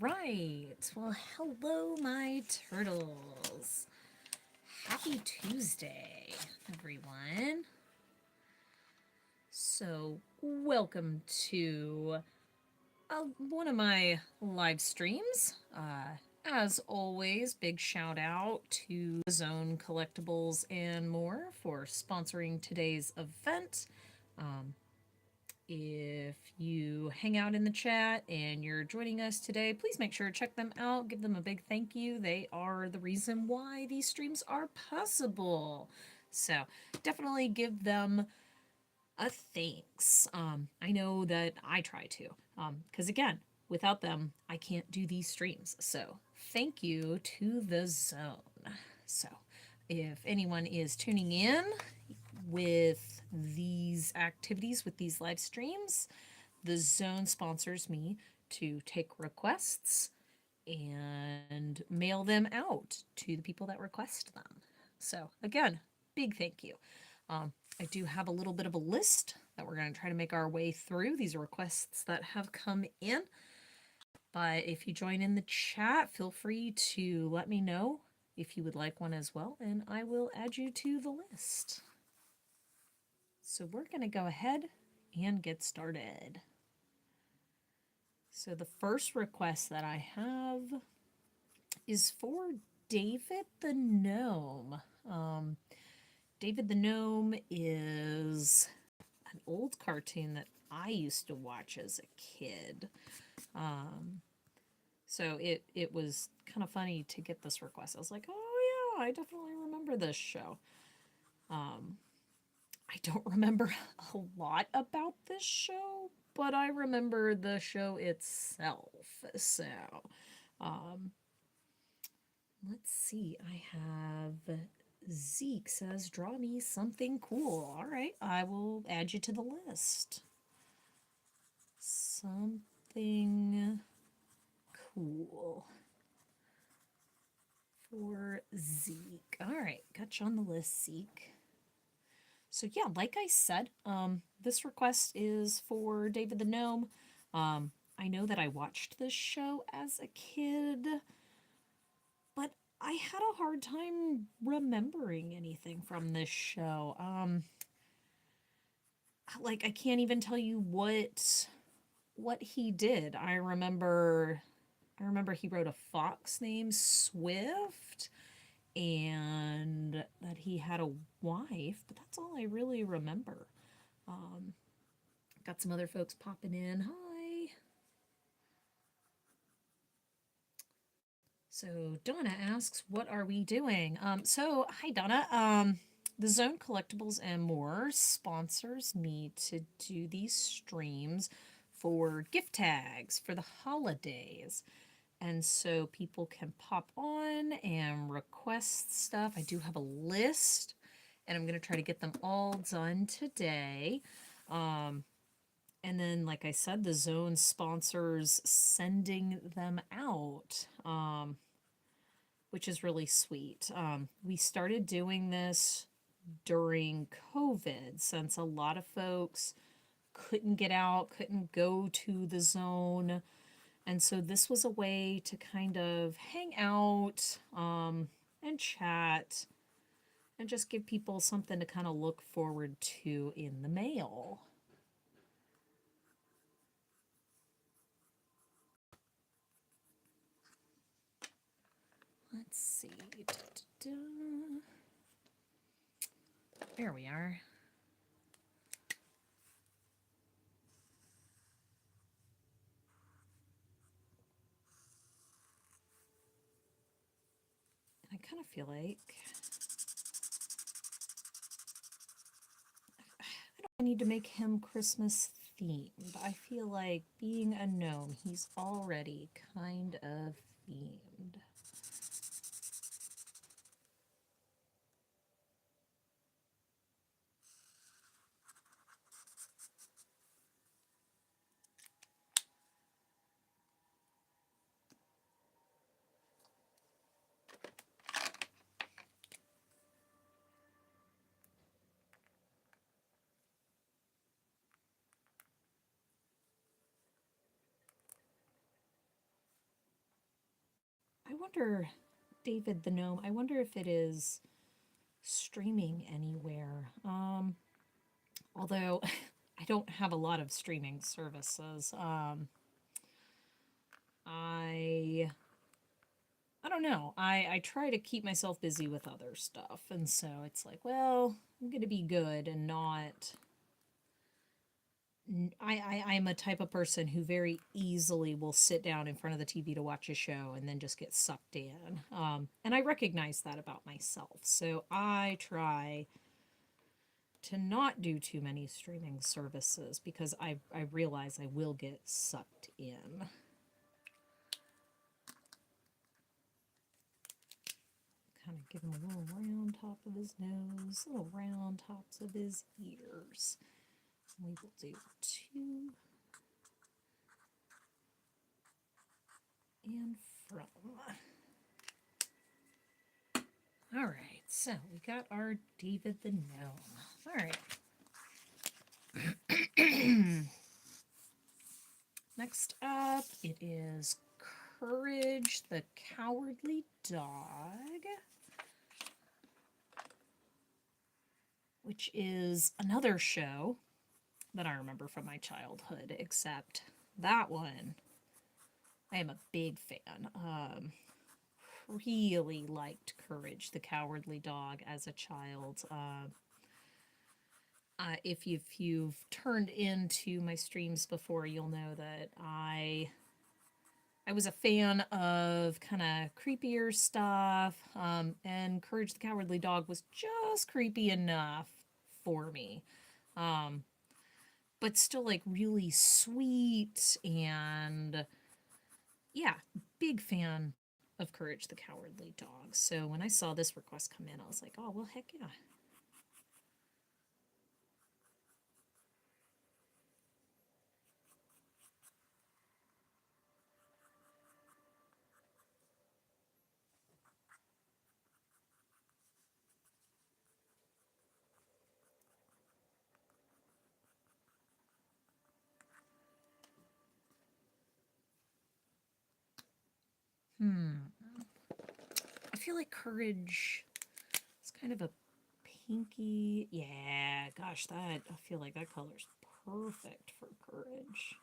right. Well, hello, my turtles. Happy Tuesday, everyone. So, welcome to one of my live streams. As always, big shout out to Zone Collectibles and more for sponsoring today's event. Um, If you hang out in the chat and you're joining us today, please make sure to check them out. Give them a big thank you. They are the reason why these streams are possible. So definitely give them a thanks. I know that I try to, because again, without them, I can't do these streams. So thank you to the zone. So if anyone is tuning in with these activities, with these live streams, the zone sponsors me to take requests and mail them out to the people that request them. So, again, big thank you. I do have a little bit of a list that we're going to try to make our way through. These are requests that have come in. But if you join in the chat, feel free to let me know if you would like one as well, and I will add you to the list. So we're going to go ahead and get started. So the first request that I have is for David the Gnome. David the Gnome is an old cartoon that I used to watch as a kid. So it was kind of funny to get this request. I was like, oh yeah, I definitely remember this show. I don't remember a lot about this show, but I remember the show itself. So, let's see. I have Zeke says, draw me something cool. All right, I will add you to the list. Something cool for Zeke. All right, got you on the list, Zeke. So yeah, like I said, this request is for David the Gnome. I know that I watched this show as a kid, but I had a hard time remembering anything from this show. Like I can't even tell you what he did. I remember he wrote a fox named Swift and that he had a wife, but that's all I really remember. Got some other folks popping in. Hi. So Donna asks, what are we doing? So hi Donna. The Zone Collectibles and More sponsors me to do these streams for gift tags for the holidays. And so people can pop on and request stuff. I do have a list, and I'm going to try to get them all done today. And then, like I said, the zone sponsors sending them out, which is really sweet. We started doing this during COVID since a lot of folks couldn't get out, couldn't go to the zone. And so this was a way to kind of hang out and chat and just give people something to kind of look forward to in the mail. Let's see. There we are. I kind of feel like I don't need to make him Christmas themed. I feel like being a gnome, he's already kind of themed. wonder, David the Gnome, I wonder if it is streaming anywhere. Although I don't have a lot of streaming services. I don't know. I try to keep myself busy with other stuff, and so it's like, well, I'm gonna be good and not. I'm a type of person who very easily will sit down in front of the TV to watch a show and then just get sucked in. And I recognize that about myself. So I try to not do too many streaming services because I realize I will get sucked in. Kind of give him a little round top of his nose, little round tops of his ears. We will do 2 and from. All right, so we got our David the Gnome. All right. Next up, it is Courage the Cowardly Dog, which is another show that I remember from my childhood, except that one I am a big fan. Really liked Courage the Cowardly Dog as a child. If you've turned into my streams before, you'll know that I was a fan of kind of creepier stuff, and Courage the Cowardly Dog was just creepy enough for me. But still like really sweet, and yeah, big fan of Courage the Cowardly Dog. So when I saw this request come in, I was like, oh, well, heck yeah. I feel like Courage is kind of a pinky. Yeah, gosh, I feel like that color's perfect for Courage.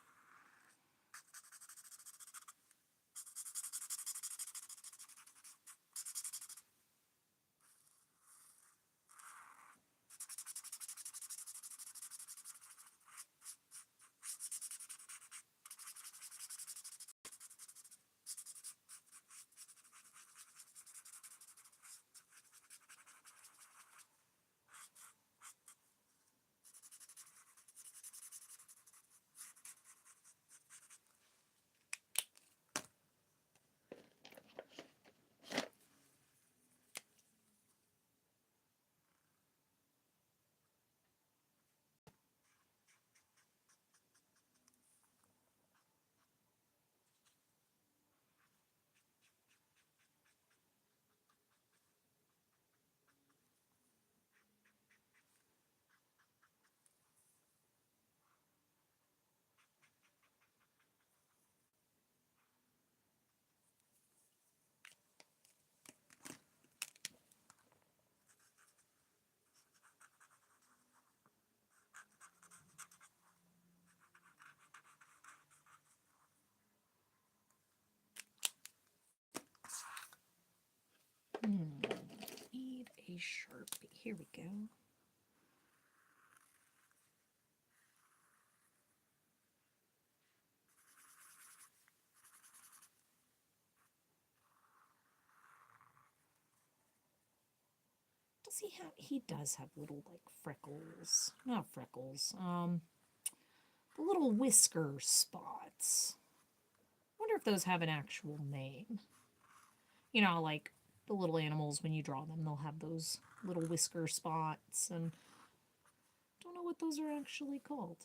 Need a Sharpie. Here we go. Does he have? He does have little like freckles. Not freckles. The little whisker spots. Wonder if those have an actual name. You know, like the little animals, when you draw them, they'll have those little whisker spots, and don't know what those are actually called.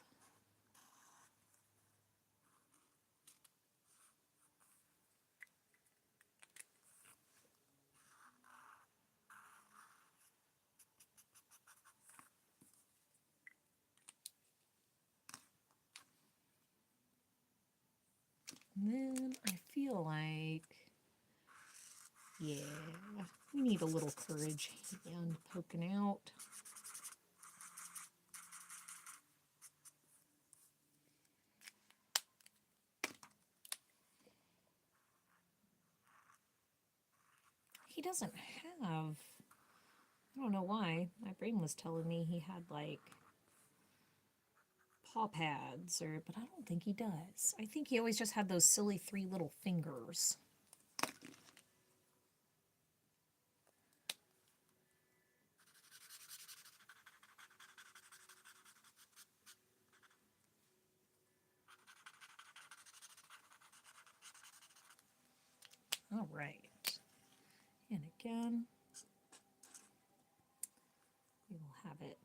And then I feel like Yeah, we need a little courage and poking out. He doesn't have, I don't know why, my brain was telling me he had like paw pads, but I don't think he does. I think he always just had those silly 3 little fingers. All right. And again, we will have it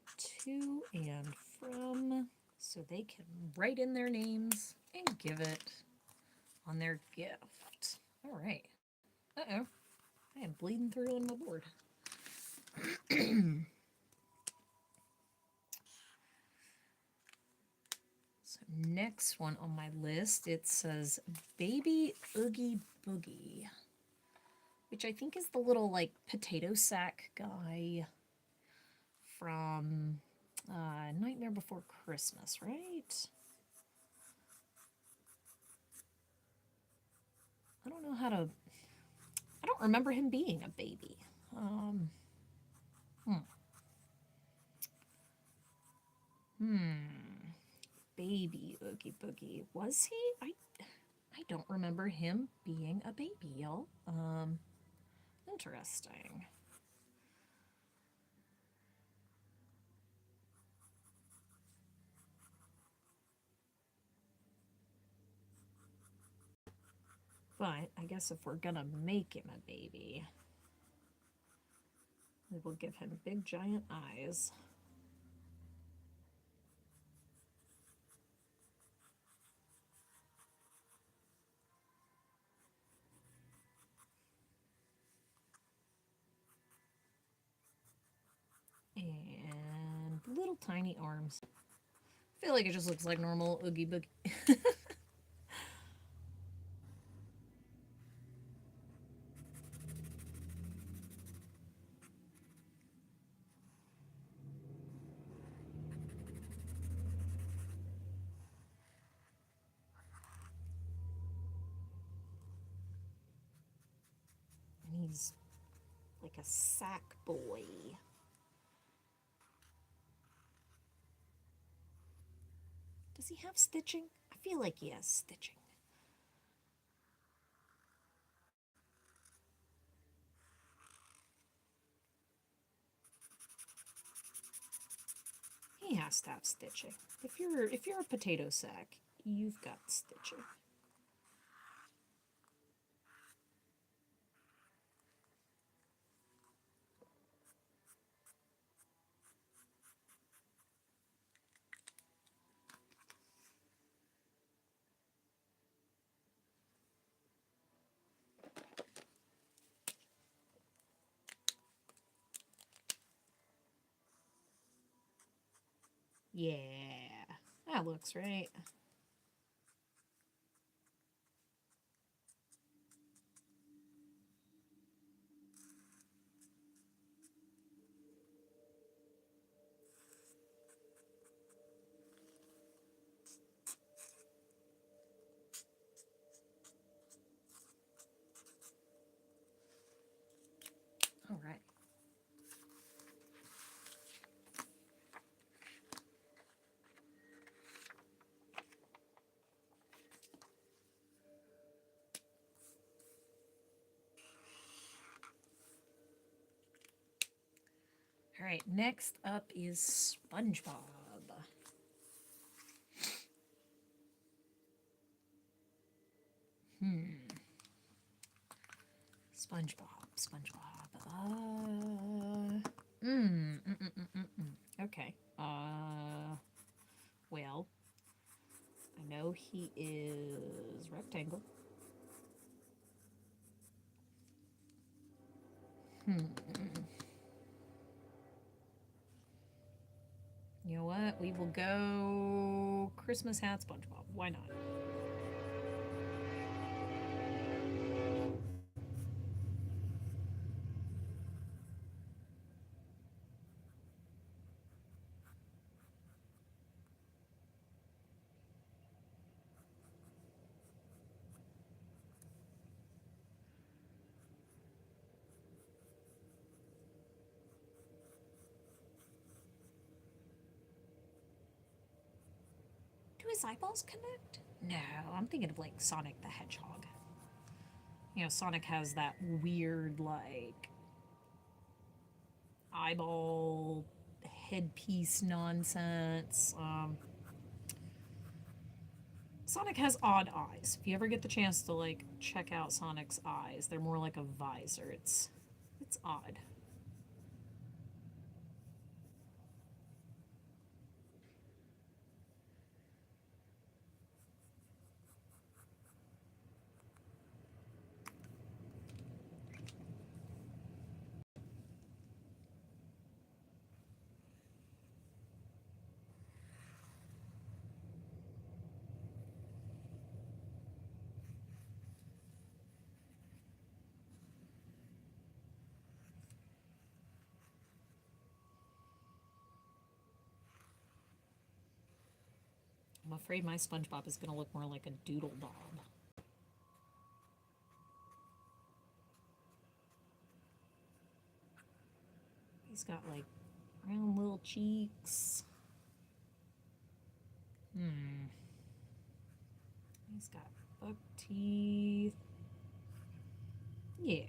to and from, so they can write in their names and give it on their gift. All right. Uh-oh. I am bleeding through on my board. So next one on my list, it says Baby Oogie Boogie, which I think is the little like potato sack guy from Nightmare Before Christmas, right? I don't know how to. I don't remember him being a baby. Hmm. Baby Oogie Boogie. Was he? I don't remember him being a baby, y'all. Interesting. But I guess if we're gonna make him a baby, we will give him big giant eyes. And little tiny arms. I feel like it just looks like normal Oogie Boogie. And he's like a sack boy. Does he have stitching? I feel like he has stitching. He has to have stitching. If you're a potato sack, you've got stitching. Yeah, that looks right. All right. All right, next up is SpongeBob. SpongeBob. Okay. Well, I know he is rectangle. You know what? We will go Christmas hat SpongeBob. Why not? his eyeballs connect? No, I'm thinking of like Sonic the Hedgehog. You know, Sonic has that weird, like, eyeball headpiece nonsense. Sonic has odd eyes. If you ever get the chance to like check out Sonic's eyes, they're more like a visor. It's odd. I'm afraid my SpongeBob is going to look more like a doodle bob. He's got like round little cheeks. He's got buck teeth. Yeah.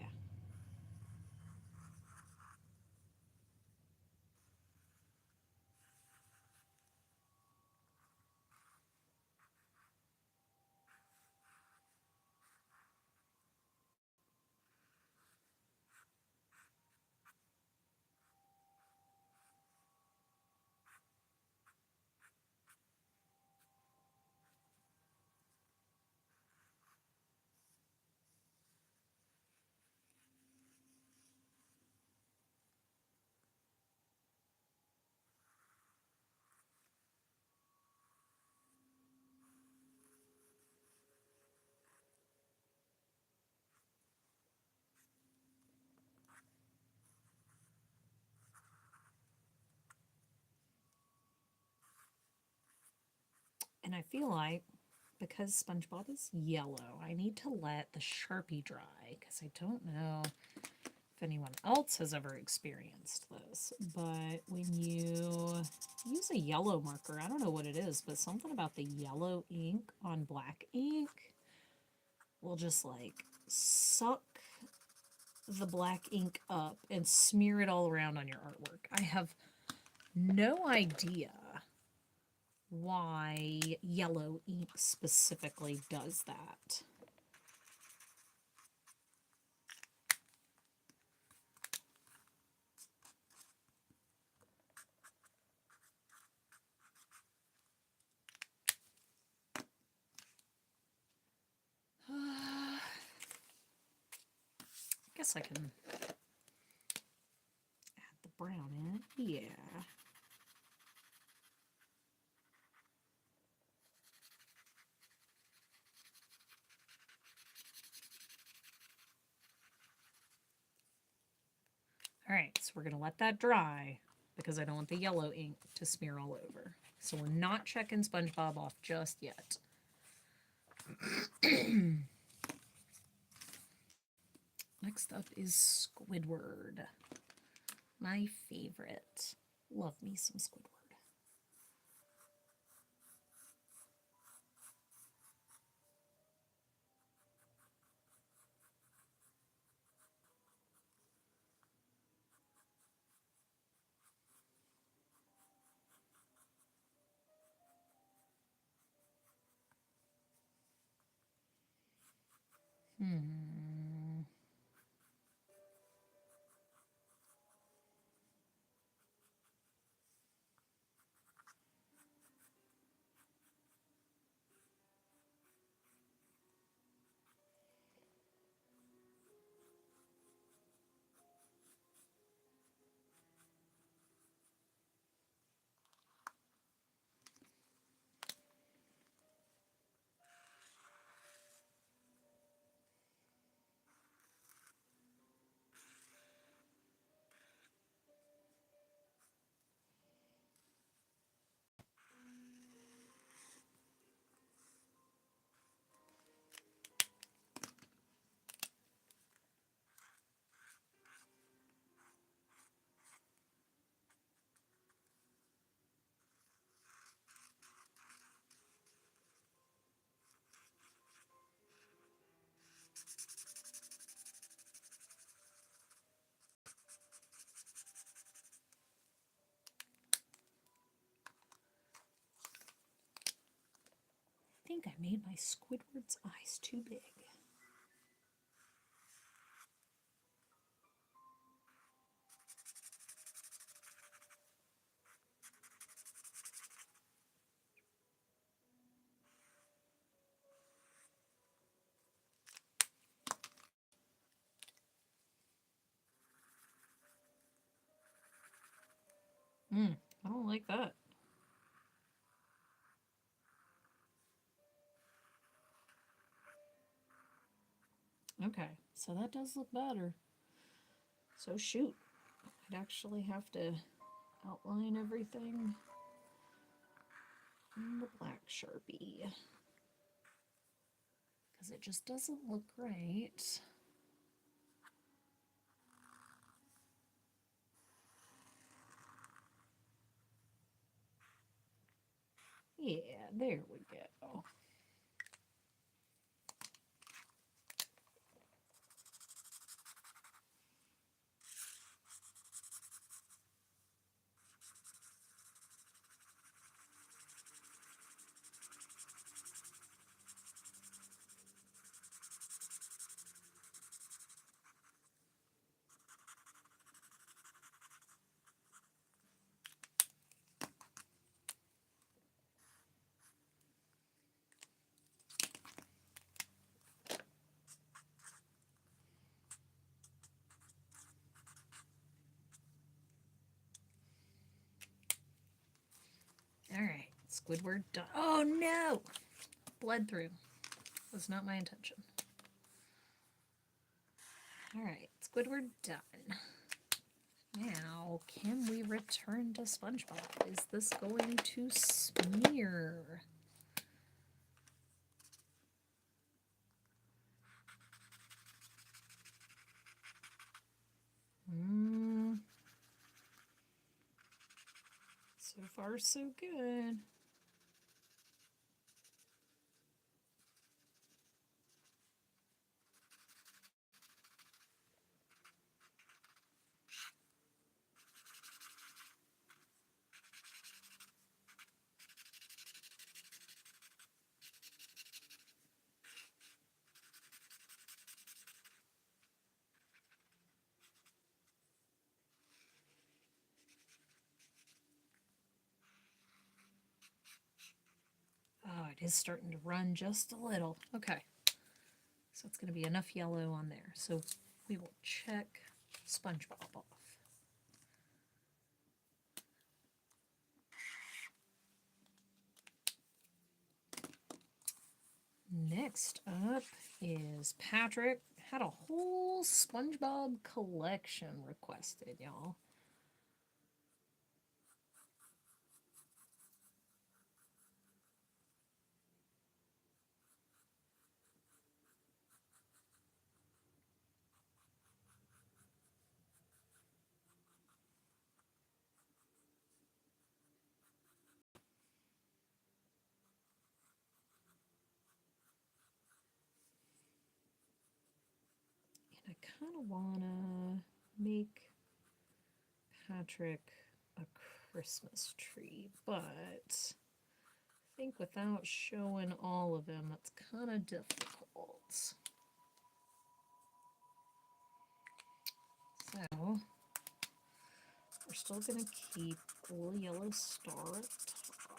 And I feel like because SpongeBob is yellow, I need to let the Sharpie dry because I don't know if anyone else has ever experienced this. But when you use a yellow marker, I don't know what it is, but something about the yellow ink on black ink will just like suck the black ink up and smear it all around on your artwork. I have no idea why yellow ink specifically does that. I guess I can add the brown in. Yeah. All right, so we're going to let that dry because I don't want the yellow ink to smear all over. So we're not checking SpongeBob off just yet. Next up is Squidward. My favorite. Love me some Squidward. think I made my Squidward's eyes too big. I don't like that. Okay, so that does look better. So shoot, I'd actually have to outline everything in the black Sharpie because it just doesn't look right. Yeah, there we go. All right, Squidward done. Oh no! Bled through. Was not my intention. All right, Squidward done. Now, can we return to SpongeBob? Is this going to smear? So far, so good. Oh, it is starting to run just a little. Okay. So it's going to be enough yellow on there. So we will check SpongeBob off. Next up is Patrick. Had a whole SpongeBob collection requested, y'all. And I kind of want to make Patrick a Christmas tree, but I think without showing all of him, that's kind of difficult. So we're still going to keep a little yellow star at the top.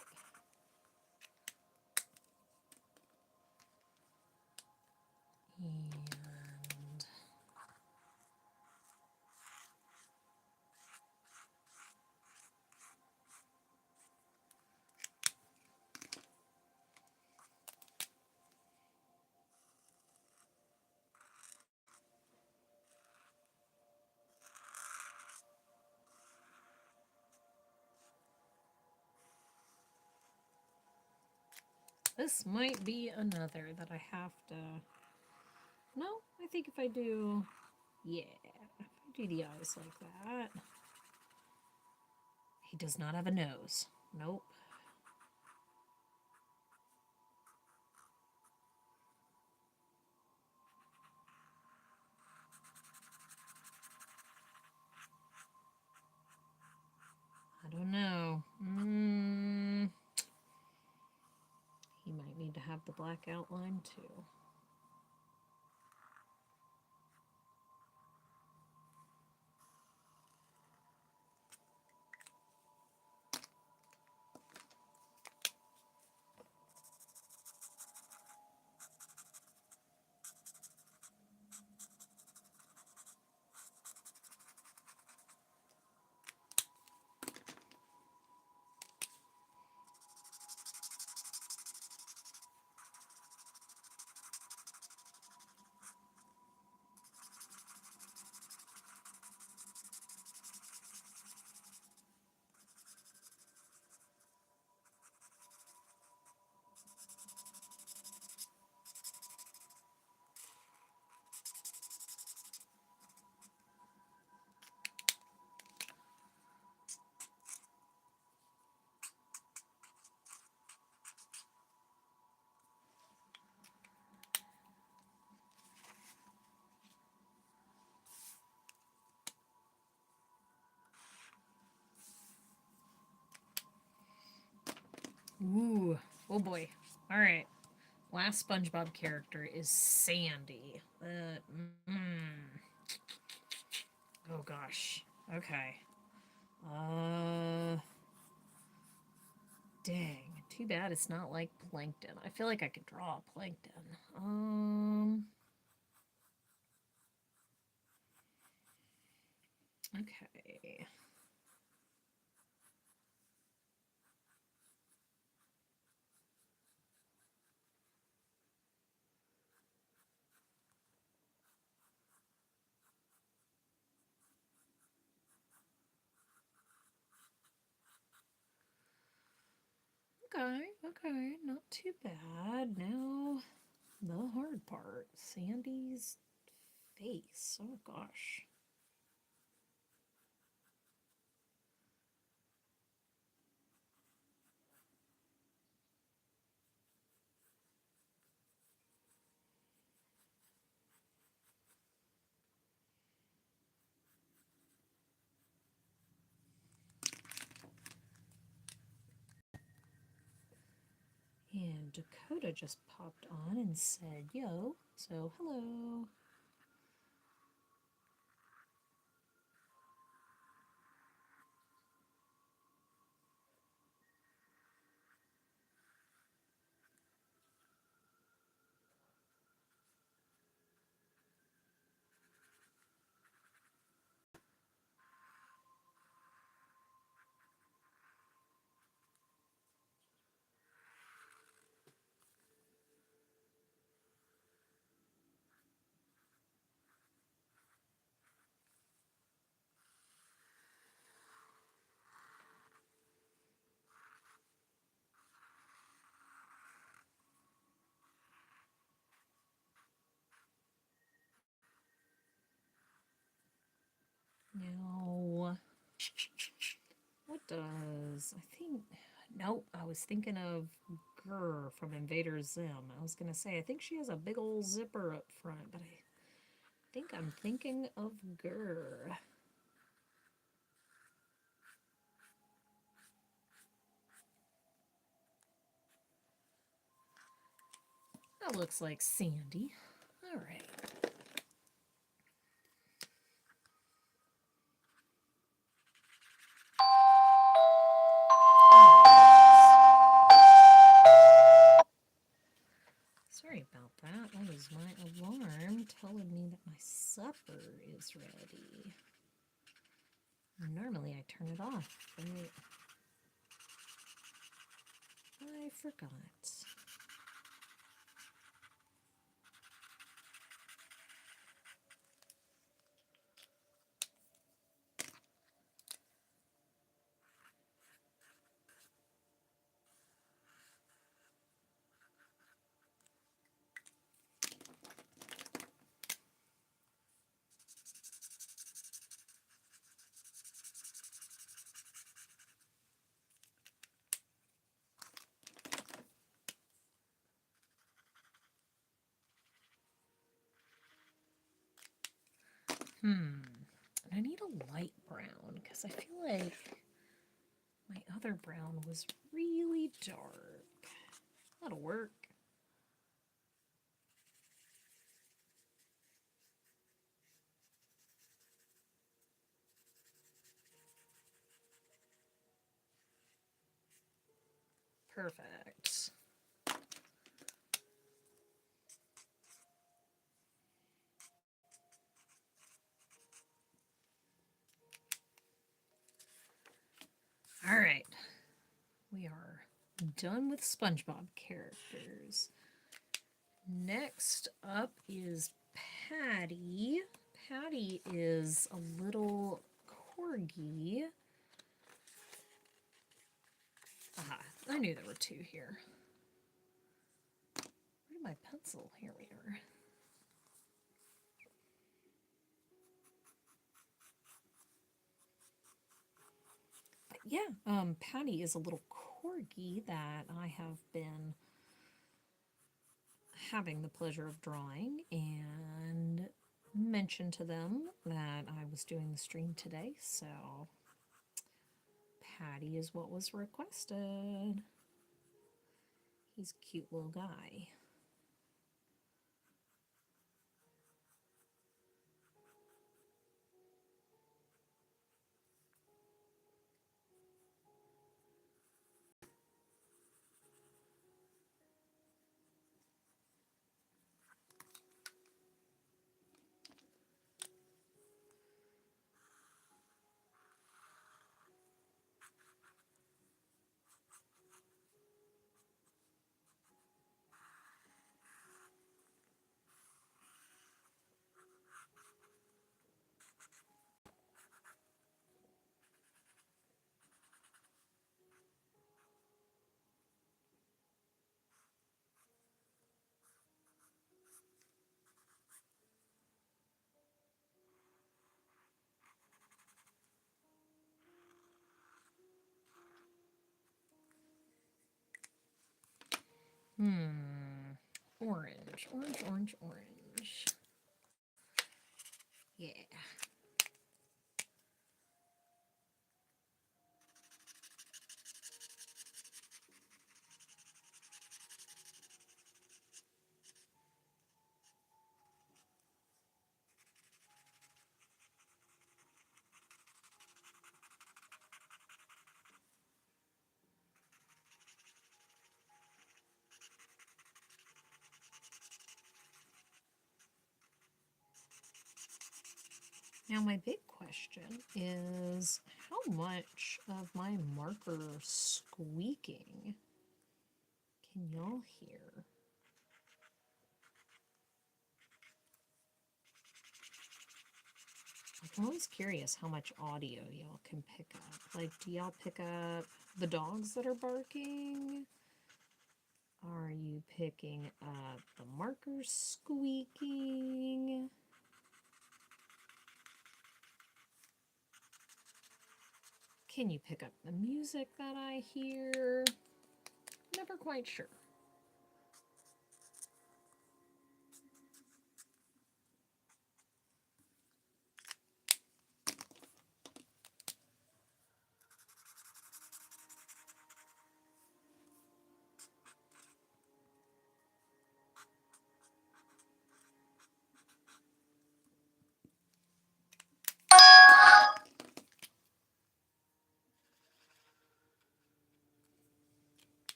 And this might be another that I have to... No, I think if I do... Yeah, if I do the eyes like that... He does not have a nose. Nope. I don't know. He might need to have have the black outline too. Ooh, oh boy. All right. Last SpongeBob character is Sandy. Oh gosh. Okay. Uh. Dang. Too bad it's not like Plankton. I feel like I could draw Plankton. Okay. Okay, not too bad. Now, the hard part, Sandy's face. Oh gosh. And Dakota just popped on and said, yo, so hello. Now, what does, I think, nope, I was thinking of Grr from Invader Zim. I was going to say, I think she has a big old zipper up front, but I think I'm thinking of Grr. That looks like Sandy. All right. Sorry about that. That is my alarm telling me that my supper is ready. Normally I turn it off, but I forgot. I need a light brown because I feel like my other brown was really dark. That'll work. Perfect. All right. We are done with SpongeBob characters. Next up is Patty. Patty is a little corgi. Aha, I knew there were two here. Where'd my pencil? Here we are. But yeah, Patty is a little corgi that I have been having the pleasure of drawing and mentioned to them that I was doing the stream today, so Patty is what was requested. He's a cute little guy. Orange, orange, orange, orange. Yeah. Now my big question is how much of my marker squeaking can y'all hear? I'm always curious how much audio y'all can pick up. Like, do y'all pick up the dogs that are barking? Are you picking up the marker squeaking? Can you pick up the music that I hear? Never quite sure.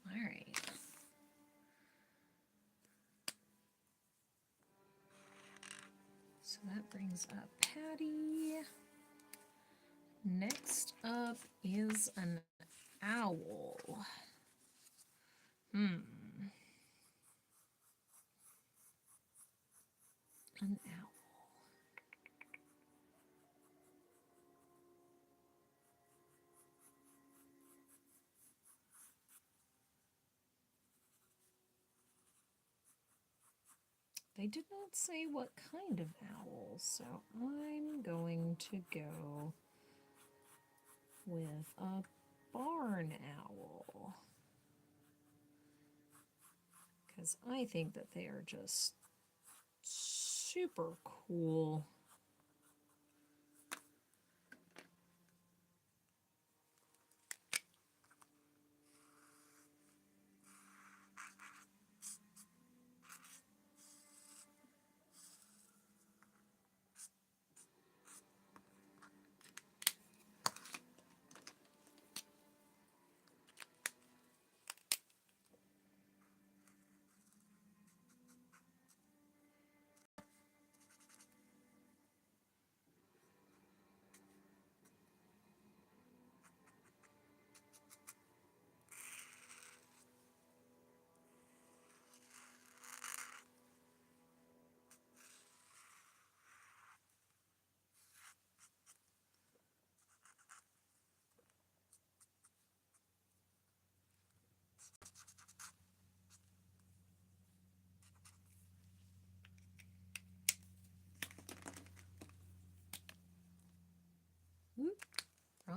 All right. So that brings up Patty. Next up is an owl. An owl. They did not say what kind of owl, so I'm going to go with a barn owl. Because I think that they are just super cool.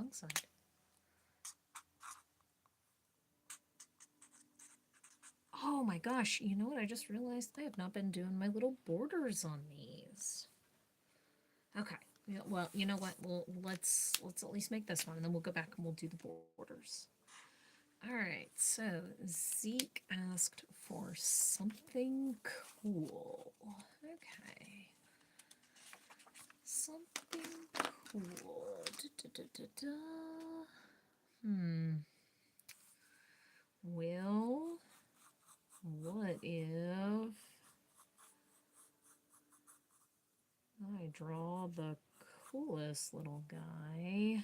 wrong side. Oh my gosh, you know what? I just realized I have not been doing my little borders on these. Okay. Yeah, well, you know what? Let's at least make this one, and then we'll go back and we'll do the borders. All right. So Zeke asked for something cool. Okay. Something cool. Well, what if I draw the coolest little guy?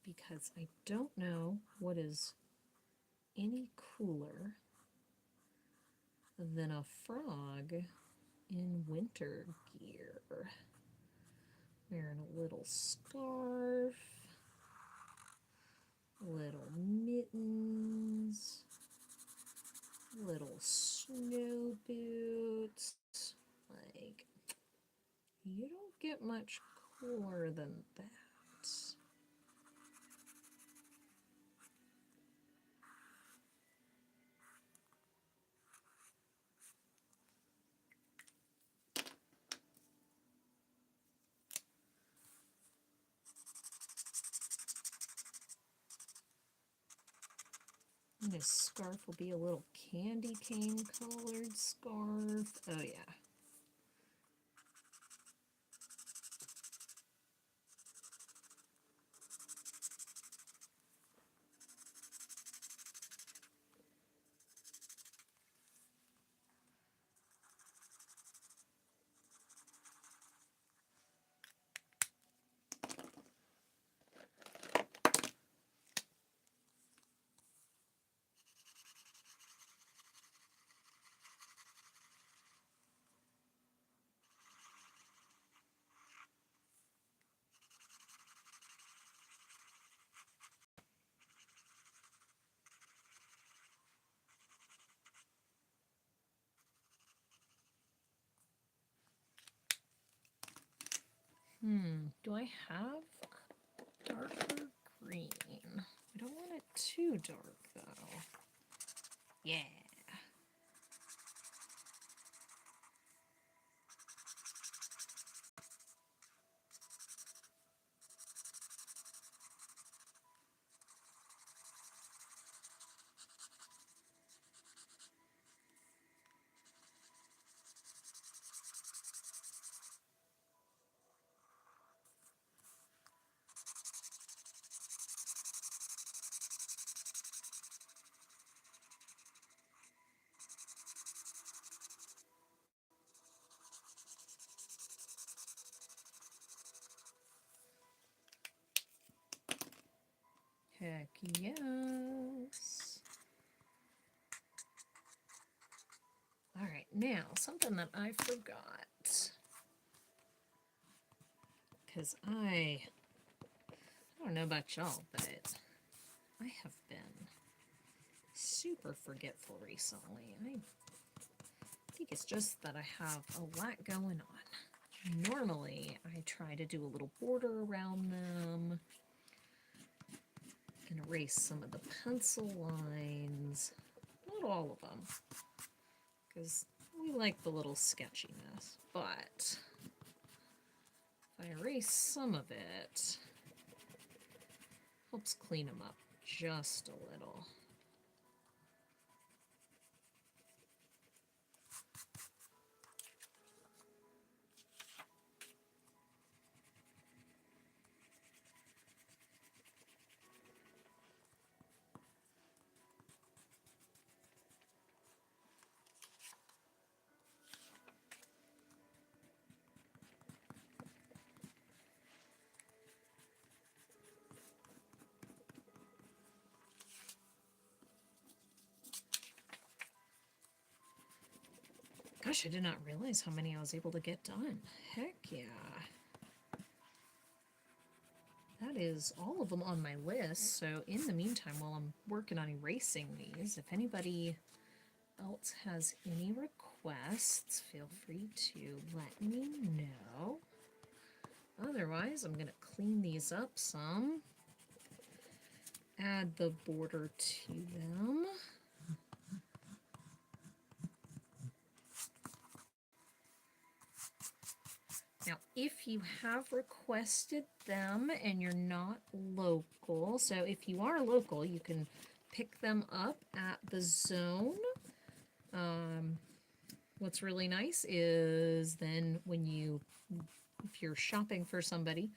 Because I don't know what is any cooler than a frog in winter gear. Wearing a little scarf, little mittens, little snow boots. Like, you don't get much cooler than that. And his scarf will be a little candy cane colored scarf. Oh yeah. Do I have darker green? I don't want it too dark though. Yeah. Heck yes. All right, now something that I forgot. Because I don't know about y'all, but I have been super forgetful recently. I think it's just that I have a lot going on. Normally, I try to do a little border around them and erase some of the pencil lines. Not all of them, because we like the little sketchiness. But if I erase some of it, helps clean them up just a little. Gosh, I did not realize how many I was able to get done. Heck yeah. That is all of them on my list. So in the meantime, while I'm working on erasing these, if anybody else has any requests, feel free to let me know. Otherwise, I'm going to clean these up some. Add the border to them. Now, if you have requested them and you're not local, so if you are local, you can pick them up at the zone. What's really nice is then if you're shopping for somebody,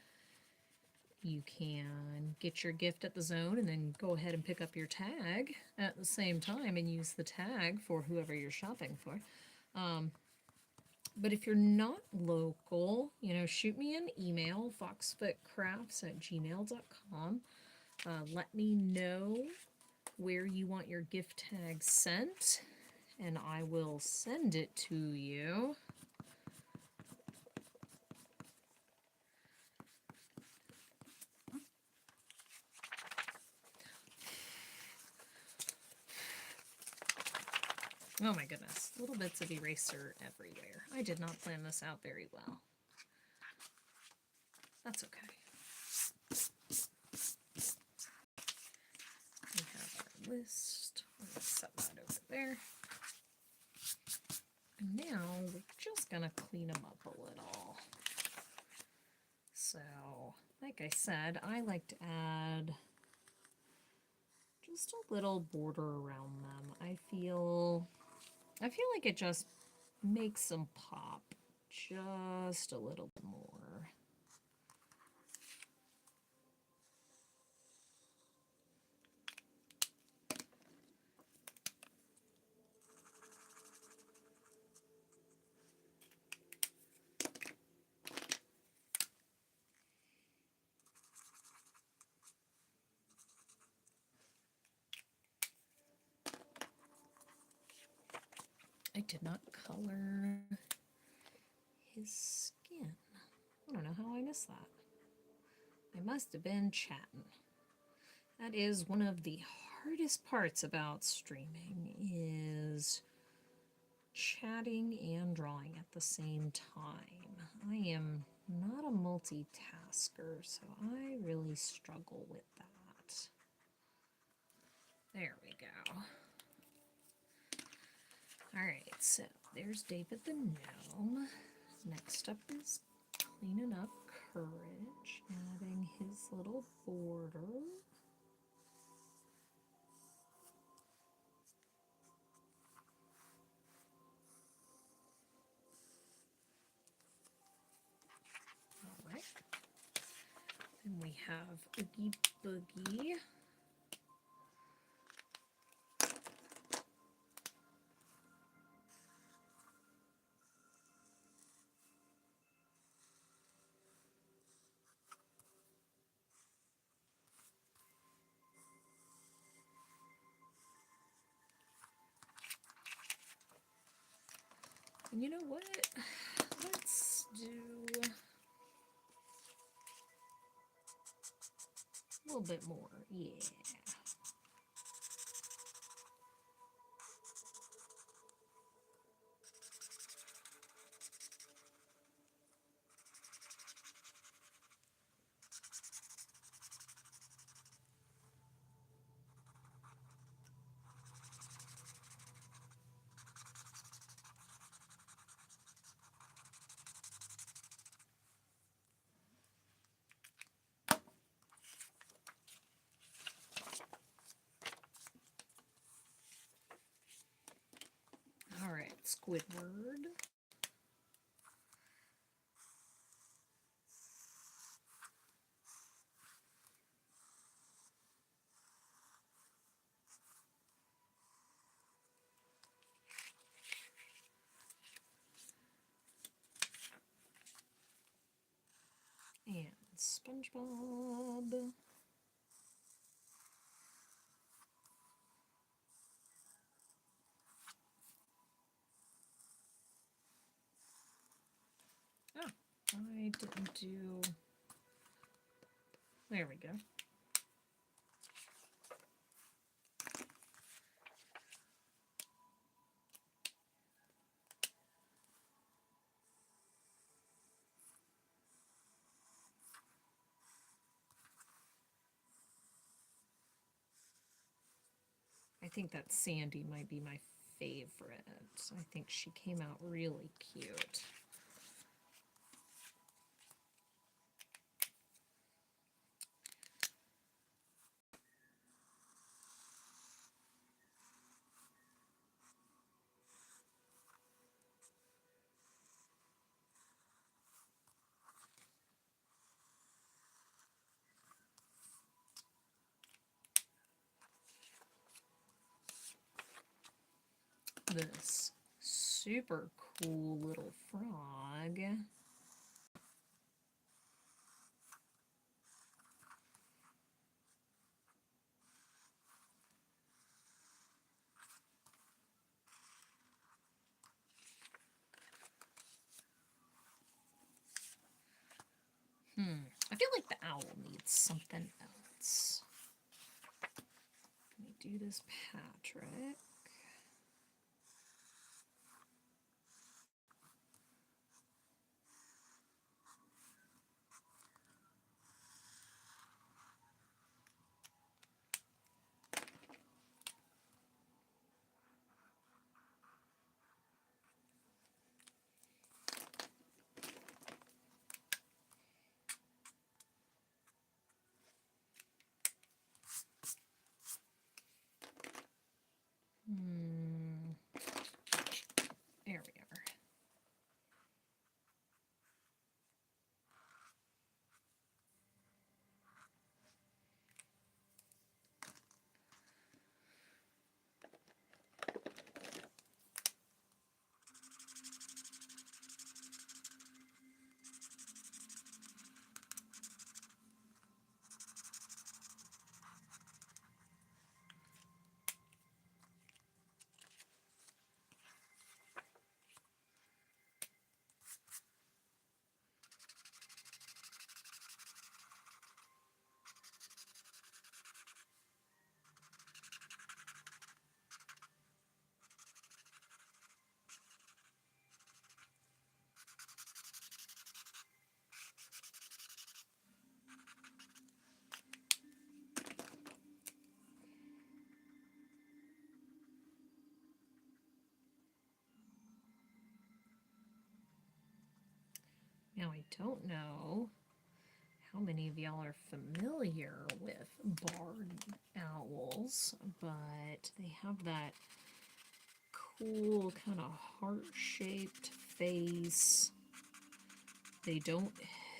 you can get your gift at the zone and then go ahead and pick up your tag at the same time and use the tag for whoever you're shopping for. But if you're not local, shoot me an email, foxfootcrafts@gmail.com. Let me know where you want your gift tag sent, and I will send it to you. Oh my goodness, little bits of eraser everywhere. I did not plan this out very well. That's okay. We have our list. We'll set that over there. And now we're just gonna clean them up a little. So, like I said, I like to add just a little border around them. I feel like it just makes them pop just a little bit more. I did not color his skin. I don't know how I missed that. I must have been chatting. That is one of the hardest parts about streaming, is chatting and drawing at the same time. I am not a multitasker, so I really struggle with that. There we go. Alright, so there's David the Gnome. Next up is cleaning up Courage, adding his little border. Alright. Then we have Oogie Boogie. And you know what? Let's do a little bit more. Yeah. Squidward. And SpongeBob. Oh, I didn't do... There we go. I think that Sandy might be my favorite. I think she came out really cute. This super cool little frog. I feel like the owl needs something else. Let me do this Patrick. There we are. Now, I don't know how many of y'all are familiar with barred owls, but they have that cool kind of heart-shaped face. They don't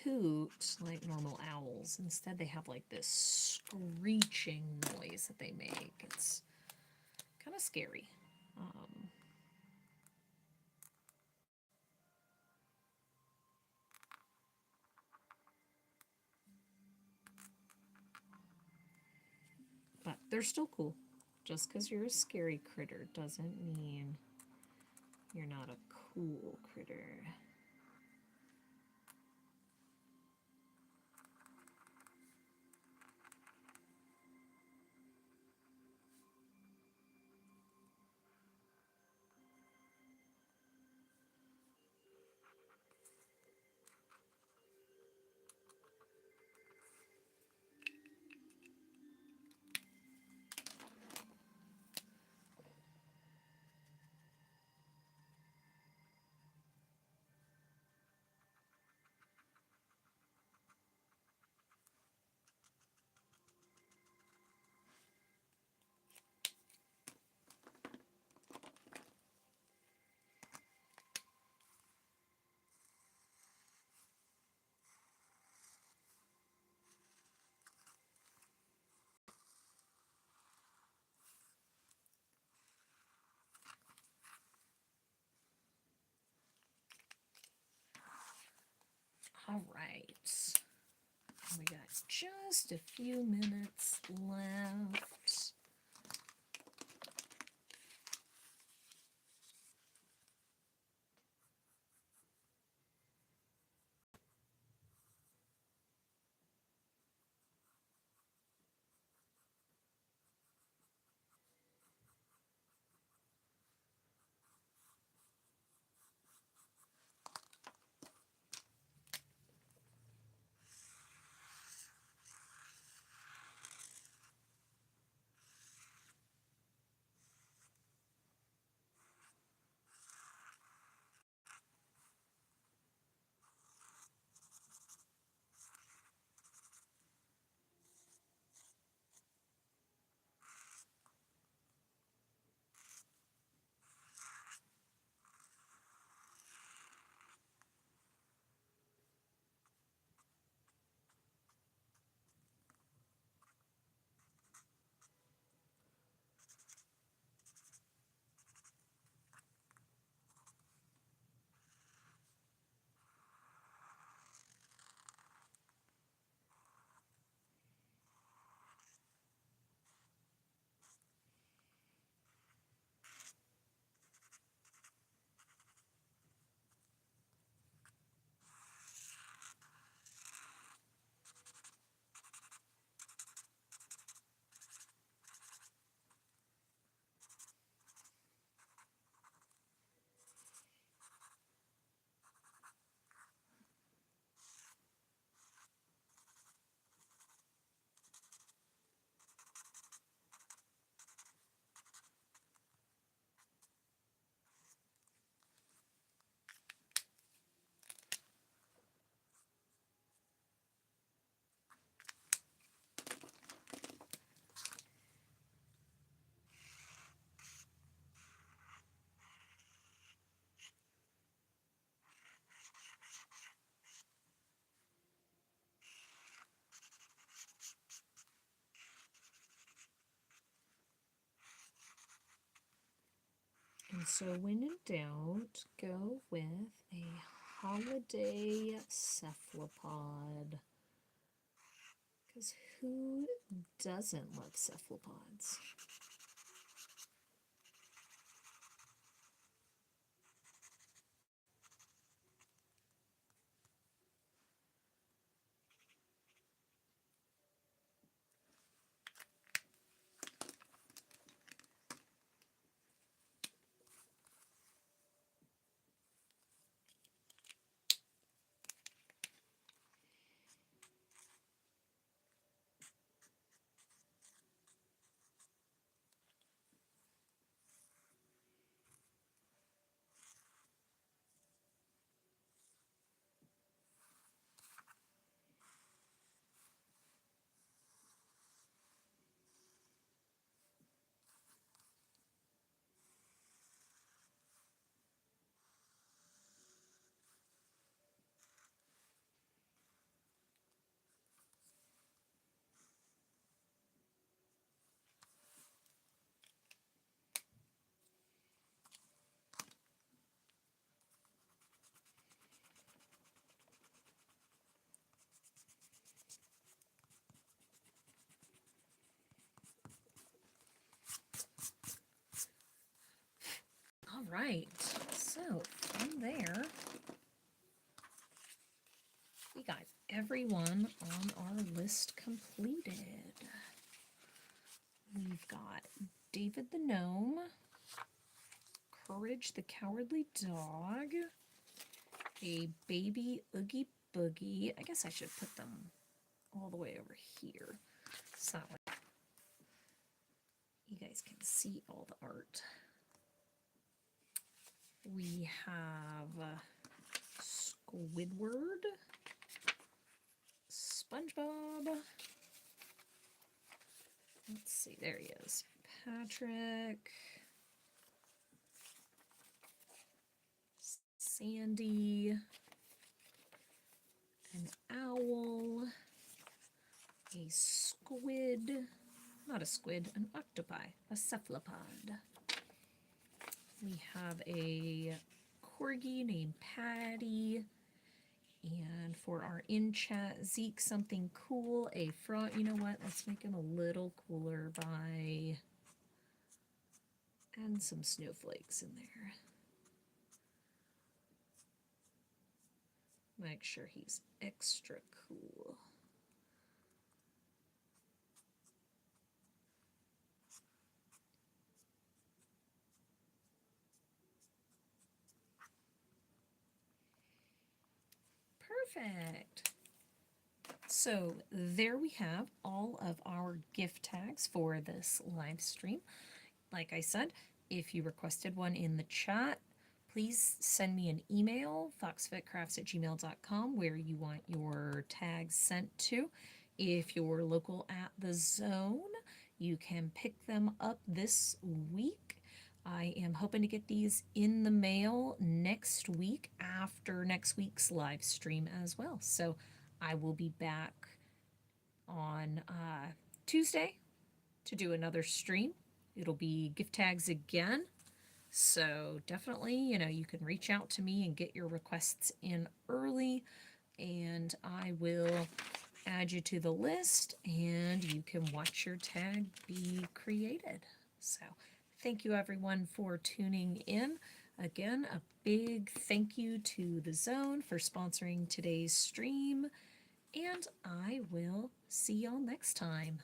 hoot like normal owls. Instead, they have like this screeching noise that they make. It's kind of scary. But they're still cool. Just because you're a scary critter doesn't mean you're not a cool critter. All right. We got just a few minutes left. And so when in doubt, go with a holiday cephalopod. Because who doesn't love cephalopods? All right, so from there, we got everyone on our list completed. We've got David the Gnome, Courage the Cowardly Dog, a baby Oogie Boogie. I guess I should put them all the way over here so that way you guys can see all the art. We have Squidward, SpongeBob. Let's see, there he is. Patrick, Sandy, an owl, a squid, not a squid, an octopi, a cephalopod. We have a corgi named Patty, And for our in chat, Zeke, something cool, a frog. You know what? Let's make him a little cooler by adding some snowflakes in there. Make sure he's extra cool. Perfect. So there we have all of our gift tags for this live stream. Like I said, if you requested one in the chat, please send me an email, foxfitcrafts@gmail.com, where you want your tags sent to. If you're local at the zone, you can pick them up this week. I am hoping to get these in the mail next week after next week's live stream as well. So I will be back on Tuesday to do another stream. It'll be gift tags again. So definitely, you can reach out to me and get your requests in early, and I will add you to the list and you can watch your tag be created. So thank you everyone for tuning in. Again, a big thank you to The Zone for sponsoring today's stream, and I will see y'all next time.